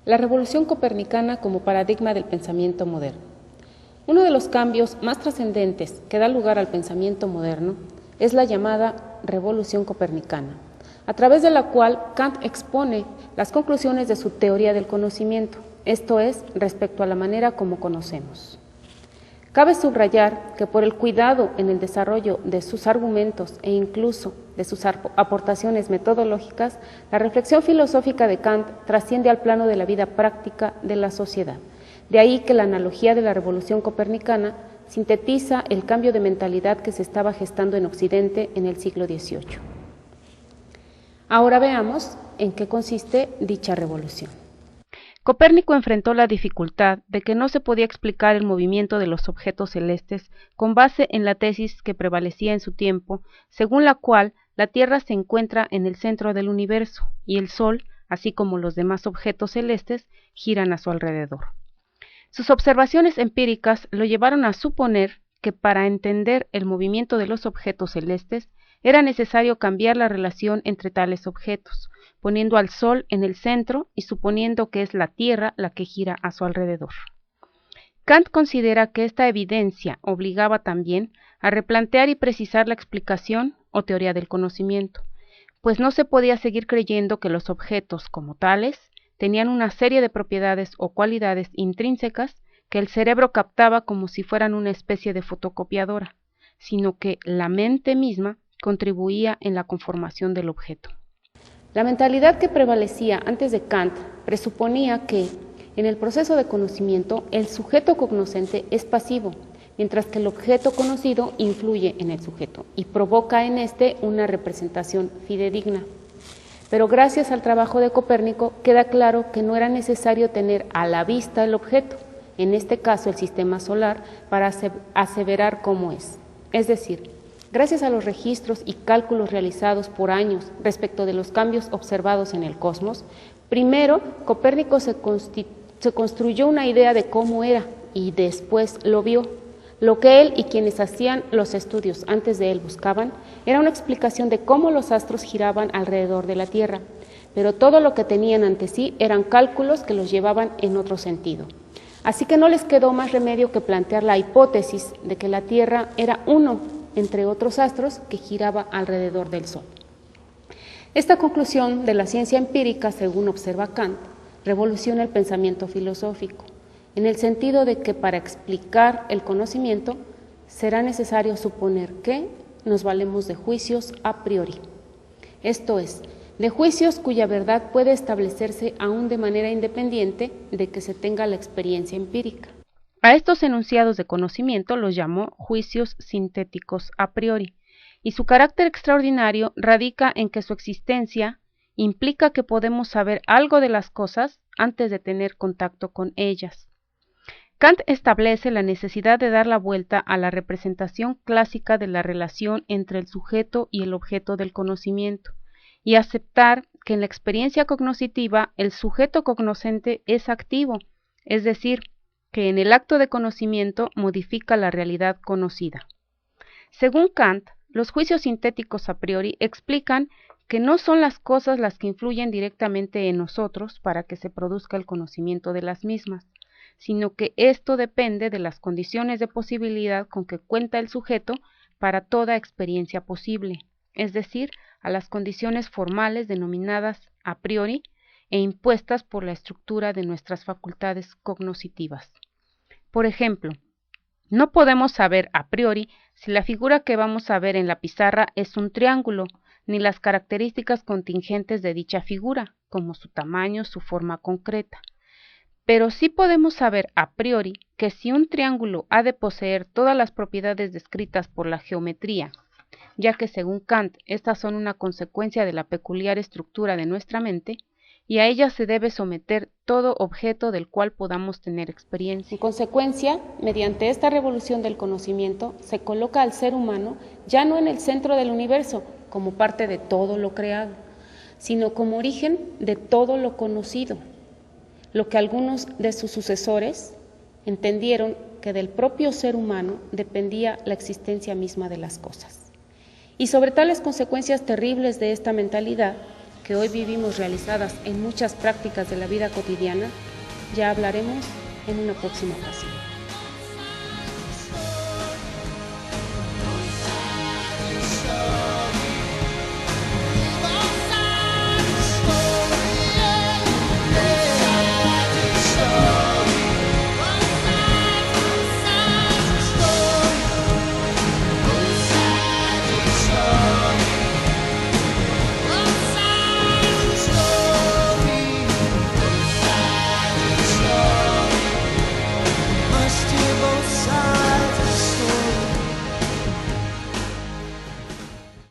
La revolución copernicana como paradigma del pensamiento moderno. Uno de los cambios más trascendentes que da lugar al pensamiento moderno es la llamada revolución copernicana, a través de la cual Kant expone las conclusiones de su teoría del conocimiento, esto es, respecto a la manera como conocemos. Cabe subrayar que por el cuidado en el desarrollo de sus argumentos e incluso de sus aportaciones metodológicas, la reflexión filosófica de Kant trasciende al plano de la vida práctica de la sociedad. De ahí que la analogía de la revolución copernicana sintetiza el cambio de mentalidad que se estaba gestando en Occidente en el siglo XVIII. Ahora veamos en qué consiste dicha revolución. Copérnico enfrentó la dificultad de que no se podía explicar el movimiento de los objetos celestes con base en la tesis que prevalecía en su tiempo, según la cual la Tierra se encuentra en el centro del universo y el Sol, así como los demás objetos celestes, giran a su alrededor. Sus observaciones empíricas lo llevaron a suponer que para entender el movimiento de los objetos celestes era necesario cambiar la relación entre tales objetos, poniendo al Sol en el centro y suponiendo que es la Tierra la que gira a su alrededor. Kant considera que esta evidencia obligaba también a replantear y precisar la explicación o teoría del conocimiento, pues no se podía seguir creyendo que los objetos como tales tenían una serie de propiedades o cualidades intrínsecas que el cerebro captaba como si fueran una especie de fotocopiadora, sino que la mente misma contribuía en la conformación del objeto. La mentalidad que prevalecía antes de Kant presuponía que, en el proceso de conocimiento, el sujeto cognoscente es pasivo, mientras que el objeto conocido influye en el sujeto y provoca en éste una representación fidedigna. Pero gracias al trabajo de Copérnico queda claro que no era necesario tener a la vista el objeto, en este caso el sistema solar, para aseverar cómo es. Es decir, gracias a los registros y cálculos realizados por años respecto de los cambios observados en el cosmos, primero Copérnico se construyó una idea de cómo era y después lo vio. Lo que él y quienes hacían los estudios antes de él buscaban era una explicación de cómo los astros giraban alrededor de la Tierra, pero todo lo que tenían ante sí eran cálculos que los llevaban en otro sentido. Así que no les quedó más remedio que plantear la hipótesis de que la Tierra era uno entre otros astros que giraba alrededor del Sol. Esta conclusión de la ciencia empírica, según observa Kant, revoluciona el pensamiento filosófico, en el sentido de que para explicar el conocimiento será necesario suponer que nos valemos de juicios a priori, esto es, de juicios cuya verdad puede establecerse aún de manera independiente de que se tenga la experiencia empírica. A estos enunciados de conocimiento los llamó juicios sintéticos a priori, y su carácter extraordinario radica en que su existencia implica que podemos saber algo de las cosas antes de tener contacto con ellas. Kant establece la necesidad de dar la vuelta a la representación clásica de la relación entre el sujeto y el objeto del conocimiento, y aceptar que en la experiencia cognoscitiva el sujeto cognoscente es activo, es decir, que en el acto de conocimiento modifica la realidad conocida. Según Kant, los juicios sintéticos a priori explican que no son las cosas las que influyen directamente en nosotros para que se produzca el conocimiento de las mismas, sino que esto depende de las condiciones de posibilidad con que cuenta el sujeto para toda experiencia posible, es decir, a las condiciones formales denominadas a priori e impuestas por la estructura de nuestras facultades cognoscitivas. Por ejemplo, no podemos saber a priori si la figura que vamos a ver en la pizarra es un triángulo, ni las características contingentes de dicha figura, como su tamaño, su forma concreta. Pero sí podemos saber a priori que si un triángulo ha de poseer todas las propiedades descritas por la geometría, ya que según Kant estas son una consecuencia de la peculiar estructura de nuestra mente, y a ellas se debe someter todo objeto del cual podamos tener experiencia. En consecuencia, mediante esta revolución del conocimiento, se coloca al ser humano ya no en el centro del universo, como parte de todo lo creado, sino como origen de todo lo conocido, lo que algunos de sus sucesores entendieron que del propio ser humano dependía la existencia misma de las cosas. Y sobre tales consecuencias terribles de esta mentalidad, que hoy vivimos realizadas en muchas prácticas de la vida cotidiana, ya hablaremos en una próxima ocasión.